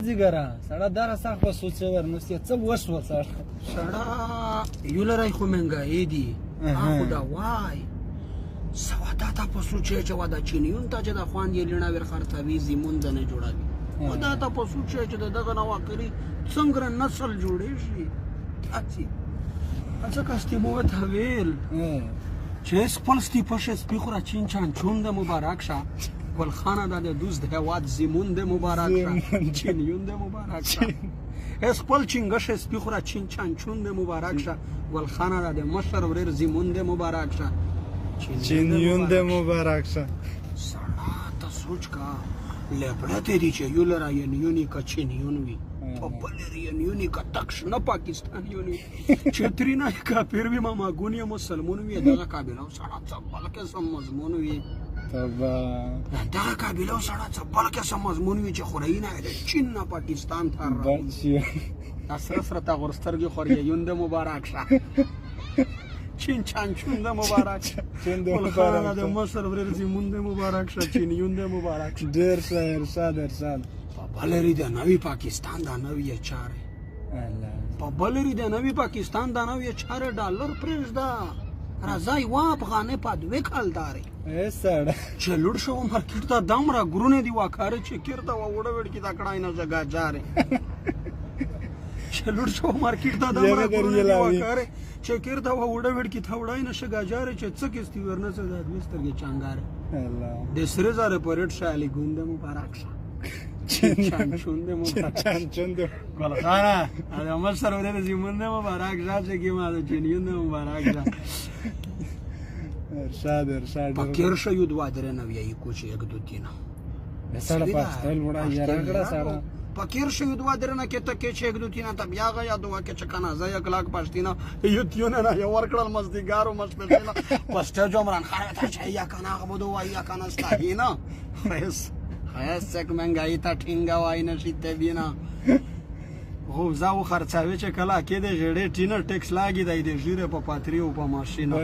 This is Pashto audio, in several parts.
زیګرا سړی دره سخت په سوچ ورنسته څه وشو سړی یولرای خو منګای دی اخو دا وای سوادا تا په سوچ چې ودا چینیون ته چې د خوان یې لڼا ور خرڅوي زمون نه جوړاوي ودا تا په سوچ چې دغه نو واکري څنګه نسل جوړې شي اچي اڅه کاستي مو ته ویل چې خپل ستی پښه سپیخره چین چان چون د مبارک شه ګل خانه د دوست د هواد زمون د مبارک شه چینیون د مبارک شه اس خپل چنګش سپیخره چین چان چون د مبارک شه ګل خانه د مشر ورر زمون د مبارک شه چینیون د مبارک شه سړا ته سوچ کا لپړته دي چې یولرا یونی کا چینیون وی په بلری یونی کا تکش نه پاکستان یونی چې ترینا کا پیر وی ما ګونی مسلمان وی دغه قابل او سړا څه بلکې سم مضمون وی تبا دغه قابل او سړا څه بلکې سم مضمون وی چې خورای نه د چین نه پاکستان ته راځي اسره سره تا ورسترګي خوري یوند مبارک شه چین چان چون د مبارک چین د مبارک د مصر ورزي مونږ د مبارک شه چین یوند مبارک ډیر شاعر ارشاد بلری د نوی پاکستان د نوی چاره الله په بلری د نوی پاکستان د نوی چاره ډالر پرېږده راځي وا افغانې په دوه کالداري سړی چې لوړ شو مارکیټ ته دمره ګرونه دی واکاره چې کړه وړه وړ کی دا کړای نه جگہ جاره چې لوړ شو مارکیټ ته دمره ګرونه دی واکاره چې کړه وړه وړ کی ثوړای نه شګه جاره چې څه کېستی ورنه څه د دسترګې چنګاره الله د سره زاره پرېټ شالي ګوند مبارک شه چان چونده مبارک چونده ګل خانه ا مصر ورته زمون مبارک راځي کی ما د چینیون مبارک را ارشاد پکیر شو یو دوا درې نو یې کوچ یک دو تینا سړی پاستل وړا یراګړه سړی پکیر شو یو دوا درې نه کې ته کې چې یک دو تینا ته بیا غیا دوا کې چکنه ځای 1 لاک پښتینا یو تیونه نه یو ورکړل مزدګارو مستقینا پسته جمران خاره ته چې یا کنه غبدو وای یا کنه ستاهینا خیس سک منګای تا ټینګا وای نشي ته بینا خو زاو خرڅاوي چې کله کې د جړې ټینر ټیکس لاګي دی د ژیره په پاتری او په ماشینه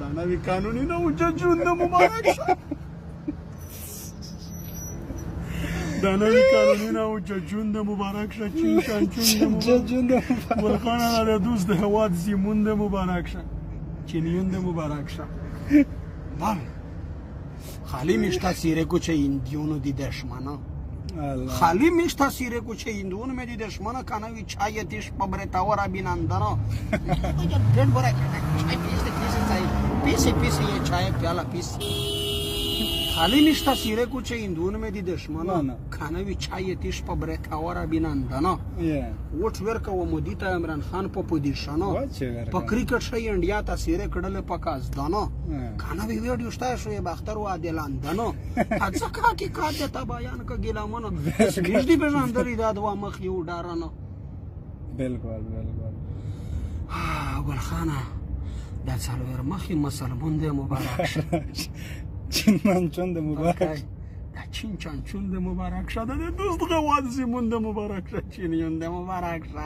دا نوی قانوني نه او جون مبارک شه دا نوی قانوني نه او جون مبارک شه چین شان چون ولخانه د دوست د هواد زمون د مبارک شه چینیون د مبارک شه بل خالی میشتا سیره کو چه ایندیونو دی دشمنا خالی میشتا سیره کو چه ایندیونو می دی دشمنا کانوی چای تیش پبره تاورا بیناندانا دن برای چای پیسی یه چای پیالا پیسی خالی میشتا سیره کو چه ایندیونو می دی دشمنا کانوی چای تیش پبره تاورا بیناندانا وټ ورکا و مدیتا عمران خان په پوزیشنو په کرکټ شي انډیا ته سیره کړل پکاس دانو کانوی ویډیو شته شو باختر و عادلان دانو ځکه کی کاته تا بیان ک ګلامونو نږدې به ځاندري دا دوا مخ یو ډارانو بالکل ګل خانه دا څلور مخې مسلمان دی مبارک چین چون د مبارک دا چین چان چون د مبارک شه د دوست غواز زمون د مبارک شه چینیون د مبارک شه